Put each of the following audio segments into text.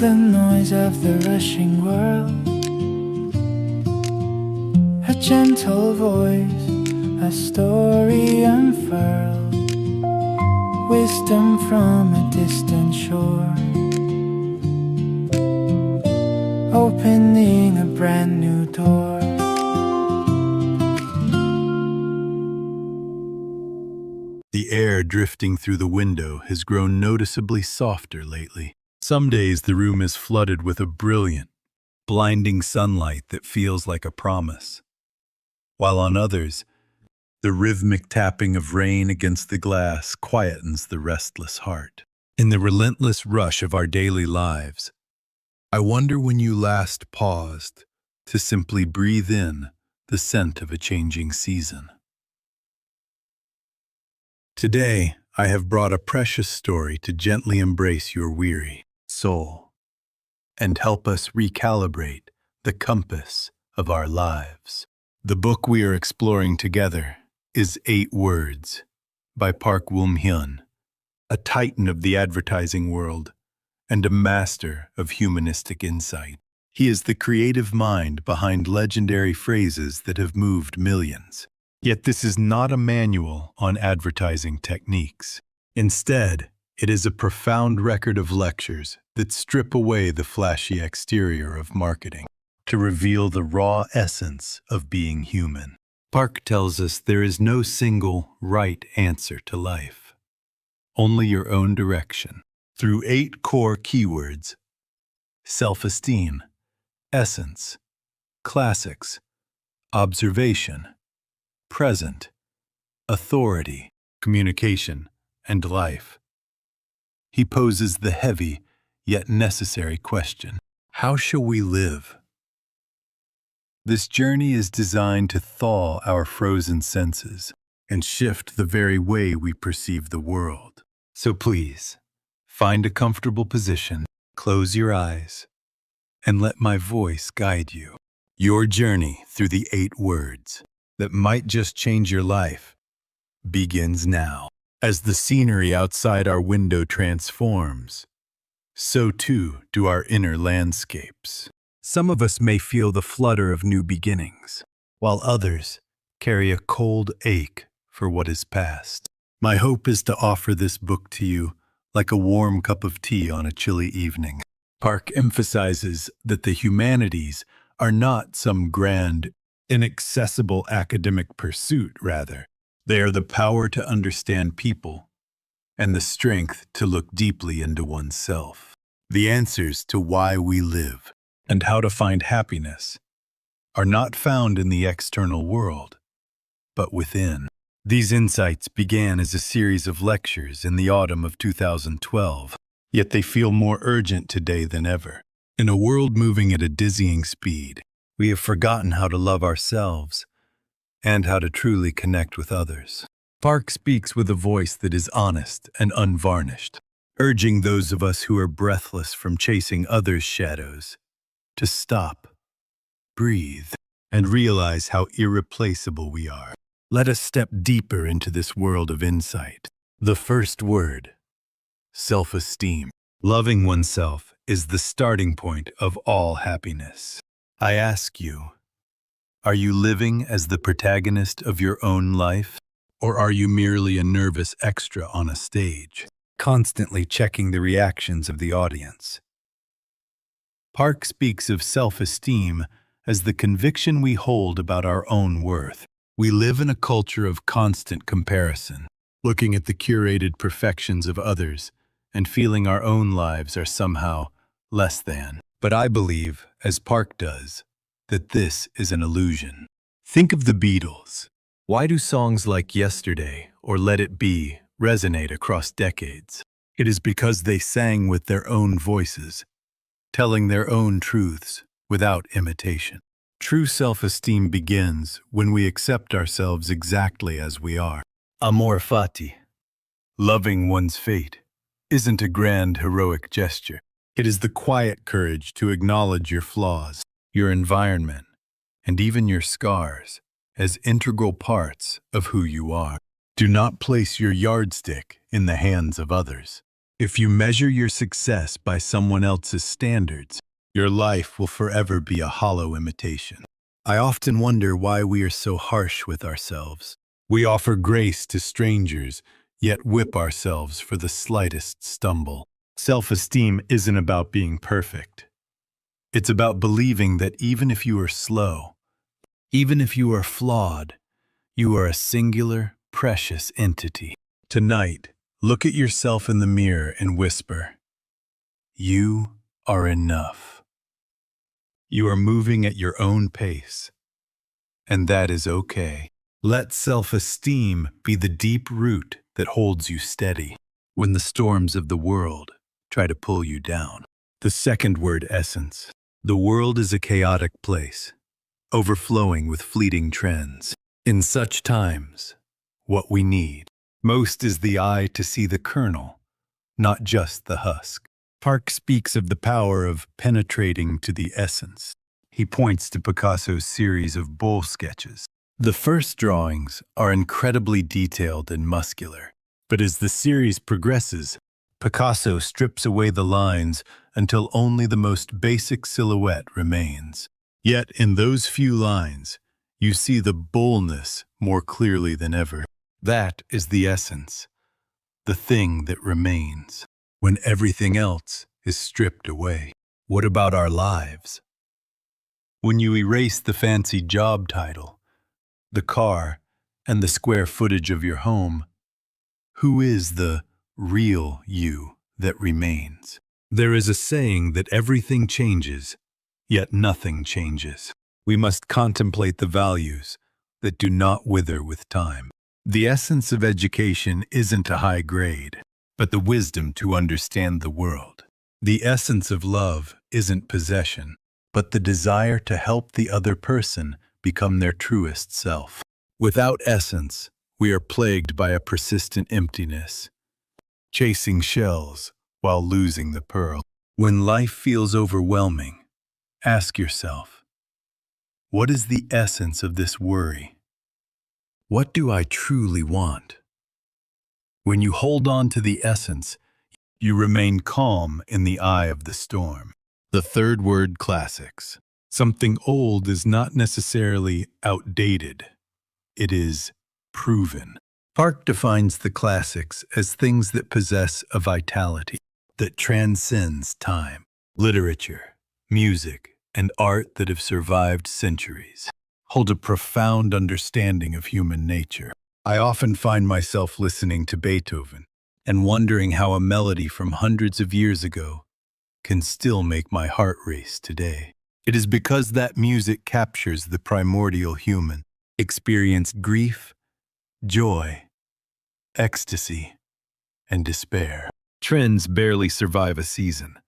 the noise of the rushing world, a gentle voice, a story unfurled, wisdom from a distant shore, opening a brand new door. The air drifting through the window has grown noticeably softer lately. Some days the room is flooded with a brilliant, blinding sunlight that feels like a promise, while on others, the rhythmic tapping of rain against the glass quietens the restless heart. In the relentless rush of our daily lives, I wonder when you last paused to simply breathe in the scent of a changing season. Today, I have brought a precious story to gently embrace your weary soul and help us recalibrate the compass of our lives. The book we are exploring together is 8 Words by Park Woom-hyun, a titan of the advertising world and a master of humanistic insight. He is the creative mind behind legendary phrases that have moved millions. Yet this is not a manual on advertising techniques. Instead, it is a profound record of lectures that strip away the flashy exterior of marketing to reveal the raw essence of being human. Park tells us there is no single right answer to life, only your own direction. Through 8 core keywords: self-esteem, essence, classics, observation, present, authority, communication, and life, he poses the heavy yet necessary question: how shall we live? This journey is designed to thaw our frozen senses and shift the very way we perceive the world. So please, find a comfortable position, close your eyes, and let my voice guide you. Your journey through the 8 words that might just change your life begins now. As the scenery outside our window transforms, so too do our inner landscapes. Some of us may feel the flutter of new beginnings, while others carry a cold ache for what is past. My hope is to offer this book to you like a warm cup of tea on a chilly evening. Park emphasizes that the humanities are not some grand, inaccessible academic pursuit, rather. They are the power to understand people and the strength to look deeply into oneself. The answers to why we live and how to find happiness are not found in the external world, but within. These insights began as a series of lectures in the autumn of 2012, yet they feel more urgent today than ever. In a world moving at a dizzying speed, we have forgotten how to love ourselves and how to truly connect with others. Park speaks with a voice that is honest and unvarnished, urging those of us who are breathless from chasing others' shadows to stop, breathe, and realize how irreplaceable we are. Let us step deeper into this world of insight. The first word: self-esteem. Loving oneself is the starting point of all happiness. I ask you, are you living as the protagonist of your own life? Or are you merely a nervous extra on a stage, constantly checking the reactions of the audience? Park speaks of self-esteem as the conviction we hold about our own worth. We live in a culture of constant comparison, looking at the curated perfections of others and feeling our own lives are somehow less than. But I believe, as Park does, that this is an illusion. Think of the Beatles. Why do songs like Yesterday or Let It Be resonate across decades? It is because they sang with their own voices, telling their own truths without imitation. True self-esteem begins when we accept ourselves exactly as we are. Amor fati, loving one's fate, isn't a grand heroic gesture. It is the quiet courage to acknowledge your flaws, your environment, and even your scars as integral parts of who you are. Do not place your yardstick in the hands of others. If you measure your success by someone else's standards, your life will forever be a hollow imitation. I often wonder why we are so harsh with ourselves. We offer grace to strangers, yet whip ourselves for the slightest stumble. Self-esteem isn't about being perfect. It's about believing that even if you are slow, even if you are flawed, you are a singular, precious entity. Tonight, look at yourself in the mirror and whisper, "You are enough." You are moving at your own pace, and that is okay. Let self-esteem be the deep root that holds you steady when the storms of the world try to pull you down. The second word, essence. The world is a chaotic place, overflowing with fleeting trends. In such times, what we need most is the eye to see the kernel, not just the husk. Park speaks of the power of penetrating to the essence. He points to Picasso's series of bull sketches. The first drawings are incredibly detailed and muscular, but as the series progresses, Picasso strips away the lines until only the most basic silhouette remains. Yet in those few lines, you see the bullness more clearly than ever. That is the essence, the thing that remains when everything else is stripped away. What about our lives? When you erase the fancy job title, the car, and the square footage of your home, who is the real you that remains? There is a saying that everything changes, yet nothing changes. We must contemplate the values that do not wither with time. The essence of education isn't a high grade, but the wisdom to understand the world. The essence of love isn't possession, but the desire to help the other person become their truest self. Without essence, we are plagued by a persistent emptiness, chasing shells while losing the pearl. When life feels overwhelming, ask yourself, what is the essence of this worry? What do I truly want? When you hold on to the essence, you remain calm in the eye of the storm. The third word, classics. Something old is not necessarily outdated. It is proven. Park defines the classics as things that possess a vitality that transcends time. Literature, music, and art that have survived centuries hold a profound understanding of human nature. I often find myself listening to Beethoven and wondering how a melody from hundreds of years ago can still make my heart race today. It is because that music captures the primordial human, experienced grief, joy, ecstasy, and despair. Trends barely survive a season,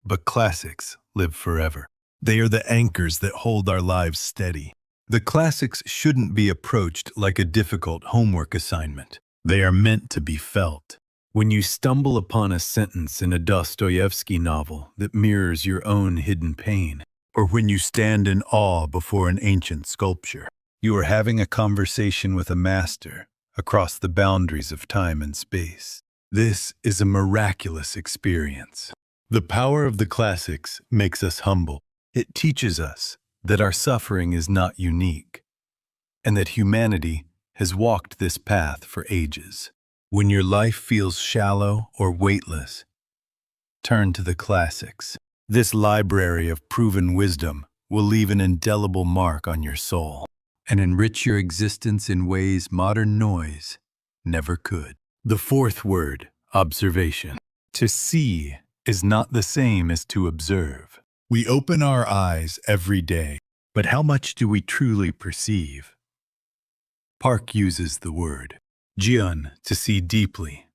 but classics live forever. They are the anchors that hold our lives steady. The classics shouldn't be approached like a difficult homework assignment. They are meant to be felt. When you stumble upon a sentence in a Dostoevsky novel that mirrors your own hidden pain, or when you stand in awe before an ancient sculpture, you are having a conversation with a master across the boundaries of time and space. This is a miraculous experience. The power of the classics makes us humble. It teaches us that our suffering is not unique, and that humanity has walked this path for ages. When your life feels shallow or weightless, turn to the classics. This library of proven wisdom will leave an indelible mark on your soul and enrich your existence in ways modern noise never could. The fourth word, observation. To see is not the same as to observe. We open our eyes every day, but how much do we truly perceive? Park uses the word jian to see deeply,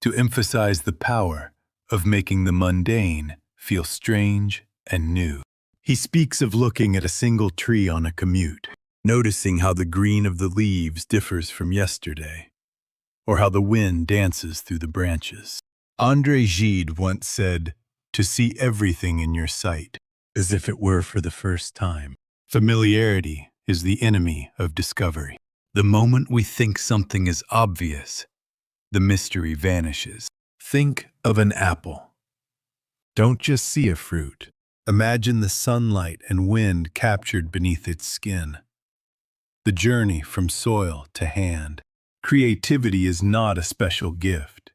to emphasize the power of making the mundane feel strange and new. He speaks of looking at a single tree on a commute, noticing how the green of the leaves differs from yesterday, or how the wind dances through the branches. André Gide once said, "To see everything in your sight, as if it were for the first time." Familiarity is the enemy of discovery. The moment we think something is obvious, the mystery vanishes. Think of an apple. Don't just see a fruit. Imagine the sunlight and wind captured beneath its skin. The journey from soil to hand. Creativity is not a special gift.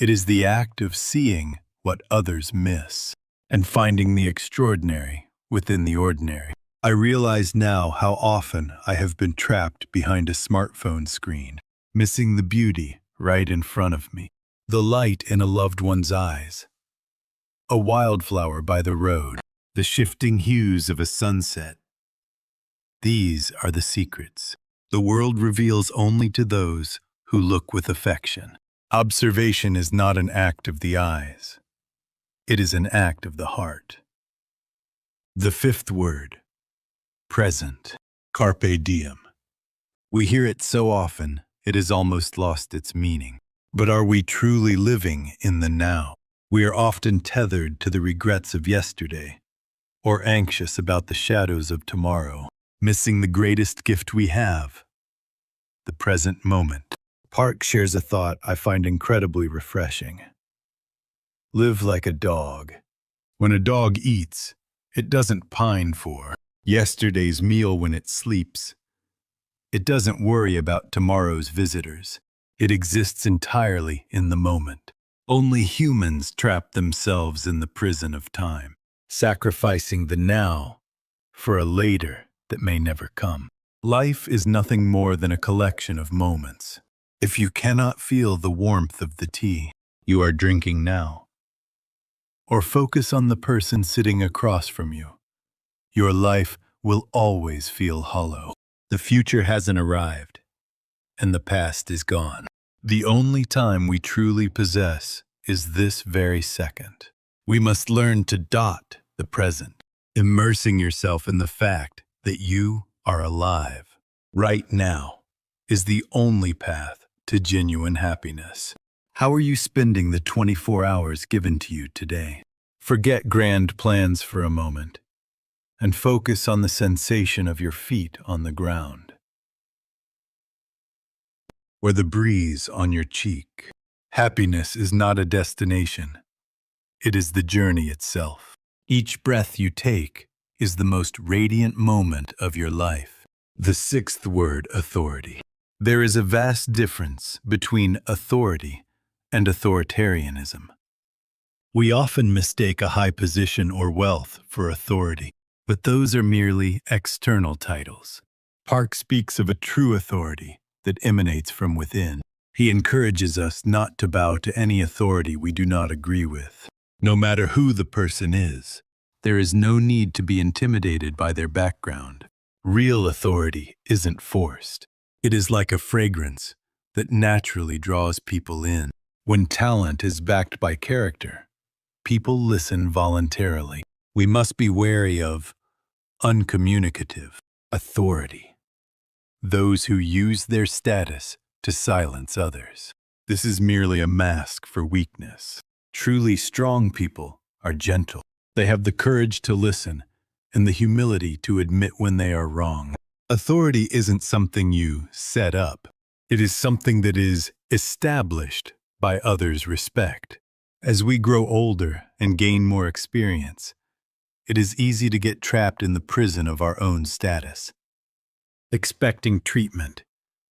It is the act of seeing what others miss and finding the extraordinary within the ordinary. I realize now how often I have been trapped behind a smartphone screen, missing the beauty right in front of me. The light in a loved one's eyes. A wildflower by the road. The shifting hues of a sunset. These are the secrets the world reveals only to those who look with affection. Observation is not an act of the eyes. It is an act of the heart. The fifth word. Present. Carpe diem. We hear it so often, it has almost lost its meaning. But are we truly living in the now? We are often tethered to the regrets of yesterday, or anxious about the shadows of tomorrow, missing the greatest gift we have, the present moment. Park shares a thought I find incredibly refreshing. Live like a dog. When a dog eats, it doesn't pine for yesterday's meal when it sleeps. It doesn't worry about tomorrow's visitors. It exists entirely in the moment. Only humans trap themselves in the prison of time, sacrificing the now for a later that may never come. Life is nothing more than a collection of moments. If you cannot feel the warmth of the tea you are drinking now, or focus on the person sitting across from you, your life will always feel hollow. The future hasn't arrived, and the past is gone. The only time we truly possess is this very second. We must learn to dot the present, immersing yourself in the fact that you are alive. Right now is the only path to genuine happiness. How are you spending the 24 hours given to you today? Forget grand plans for a moment and focus on the sensation of your feet on the ground, or the breeze on your cheek. Happiness is not a destination. It is the journey itself. Each breath you take is the most radiant moment of your life. The sixth word, authority. There is a vast difference between authority and authoritarianism. We often mistake a high position or wealth for authority, but those are merely external titles. Park speaks of a true authority that emanates from within. He encourages us not to bow to any authority we do not agree with. No matter who the person is, there is no need to be intimidated by their background. Real authority isn't forced. It is like a fragrance that naturally draws people in. When talent is backed by character, people listen voluntarily. We must be wary of uncommunicative authority, those who use their status to silence others. This is merely a mask for weakness. Truly strong people are gentle. They have the courage to listen and the humility to admit when they are wrong. Authority isn't something you set up. It is something that is established by others' respect. As we grow older and gain more experience, it is easy to get trapped in the prison of our own status, expecting treatment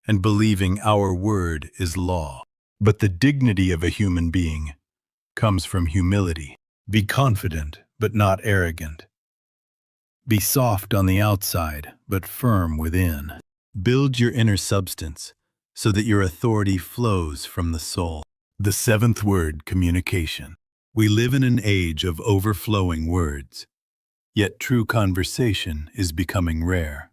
and believing our word is law. But the dignity of a human being comes from humility. Be confident, but not arrogant. Be soft on the outside, but firm within. Build your inner substance so that your authority flows from the soul. The seventh word, communication. We live in an age of overflowing words, yet true conversation is becoming rare.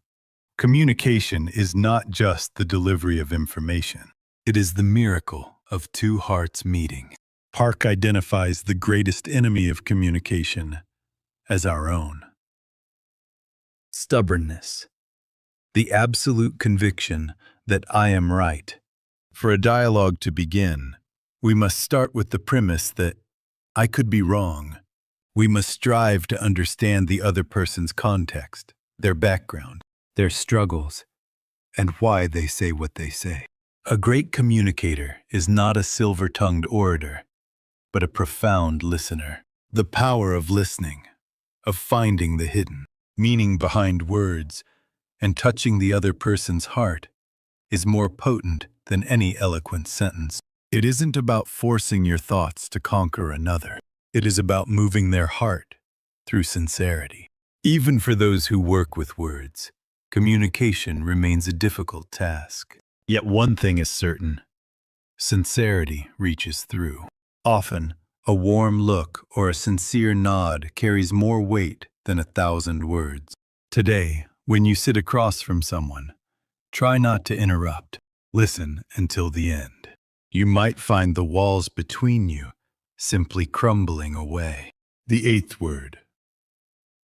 Communication is not just the delivery of information. It is the miracle of two hearts meeting. Park identifies the greatest enemy of communication as our own. Stubbornness. The absolute conviction that I am right. For a dialogue to begin, we must start with the premise that I could be wrong. We must strive to understand the other person's context, their background, their struggles, and why they say what they say. A great communicator is not a silver-tongued orator, but a profound listener. The power of listening, of finding the hidden meaning behind words and touching the other person's heart, is more potent than any eloquent sentence. It isn't about forcing your thoughts to conquer another. It is about moving their heart through sincerity. Even for those who work with words, communication remains a difficult task. Yet one thing is certain: sincerity reaches through. Often, a warm look or a sincere nod carries more weight than 1,000 words. Today, when you sit across from someone, try not to interrupt. Listen until the end. You might find the walls between you simply crumbling away. The 8th word: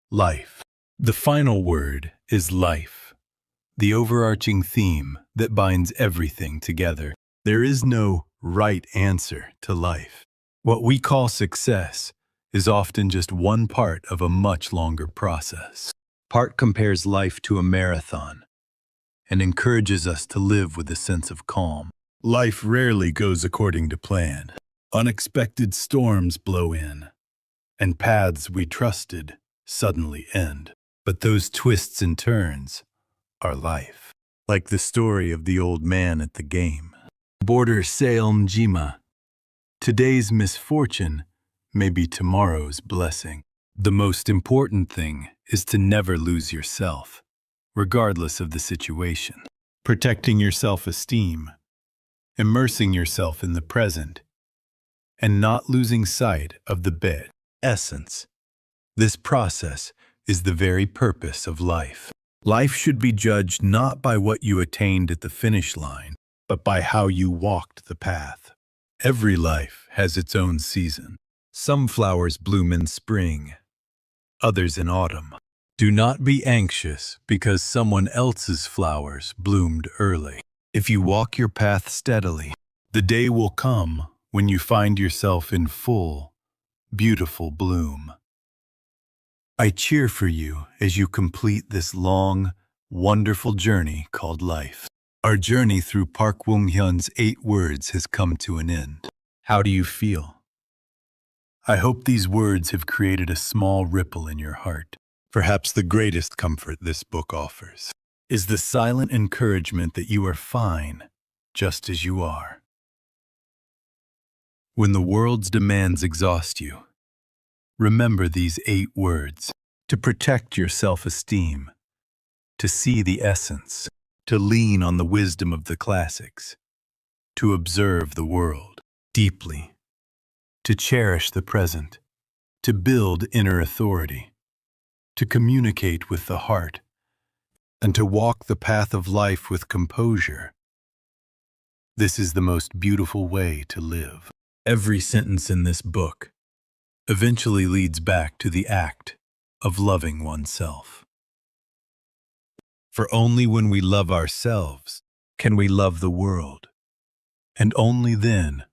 life. The final word is life, the overarching theme that binds everything together. There is no right answer to life. What we call success is often just one part of a much longer process. Park compares life to a marathon and encourages us to live with a sense of calm. Life rarely goes according to plan. Unexpected storms blow in, and paths we trusted suddenly end. But those twists and turns are life. Like the story of the old man at the game. Border Salem Jima. Today's misfortune may be tomorrow's blessing. The most important thing is to never lose yourself, regardless of the situation. Protecting your self-esteem, immersing yourself in the present, and not losing sight of the bit essence. This process is the very purpose of life. Life should be judged not by what you attained at the finish line, but by how you walked the path. Every life has its own season. Some flowers bloom in spring, others in autumn. Do not be anxious because someone else's flowers bloomed early. If you walk your path steadily, the day will come when you find yourself in full, beautiful bloom. I cheer for you as you complete this long, wonderful journey called life. Our journey through Park Woong-hyun's 8 words has come to an end. How do you feel? I hope these words have created a small ripple in your heart. Perhaps the greatest comfort this book offers is the silent encouragement that you are fine, just as you are. When the world's demands exhaust you, remember these 8 words: to protect your self-esteem, to see the essence, to lean on the wisdom of the classics, to observe the world deeply, to cherish the present, to build inner authority, to communicate with the heart, and to walk the path of life with composure. This is the most beautiful way to live. Every sentence in this book eventually leads back to the act of loving oneself. For only when we love ourselves can we love the world, and only then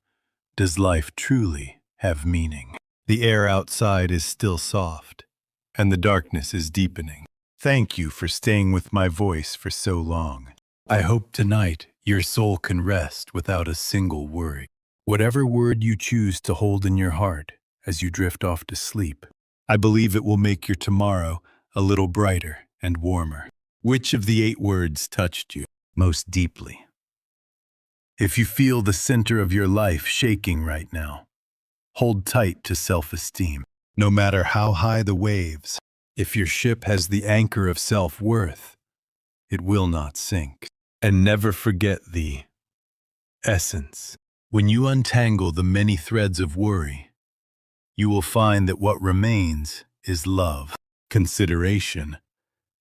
does life truly have meaning. The air outside is still soft, and the darkness is deepening. Thank you for staying with my voice for so long. I hope tonight your soul can rest without a single worry. Whatever word you choose to hold in your heart as you drift off to sleep, I believe it will make your tomorrow a little brighter and warmer. Which of the 8 words touched you most deeply? If you feel the center of your life shaking right now, hold tight to self-esteem. No matter how high the waves, if your ship has the anchor of self-worth, it will not sink. And never forget the essence. When you untangle the many threads of worry, you will find that what remains is love, consideration,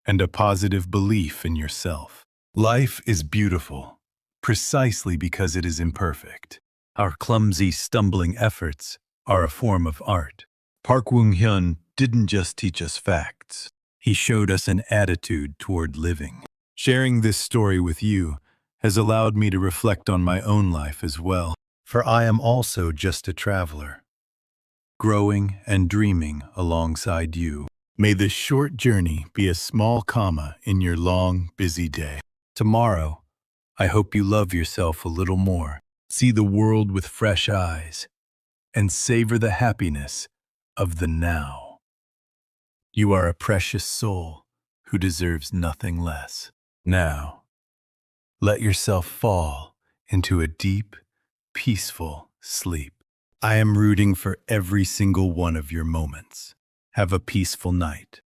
and a positive belief in yourself. Life is beautiful, precisely because it is imperfect. Our clumsy, stumbling efforts are a form of art. Park Woong-hyun didn't just teach us facts. He showed us an attitude toward living. Sharing this story with you has allowed me to reflect on my own life as well, for I am also just a traveler, growing and dreaming alongside you. May this short journey be a small comma in your long, busy day. Tomorrow, I hope you love yourself a little more, see the world with fresh eyes, and savor the happiness of the now. You are a precious soul who deserves nothing less. Now, let yourself fall into a deep, peaceful sleep. I am rooting for every single one of your moments. Have a peaceful night.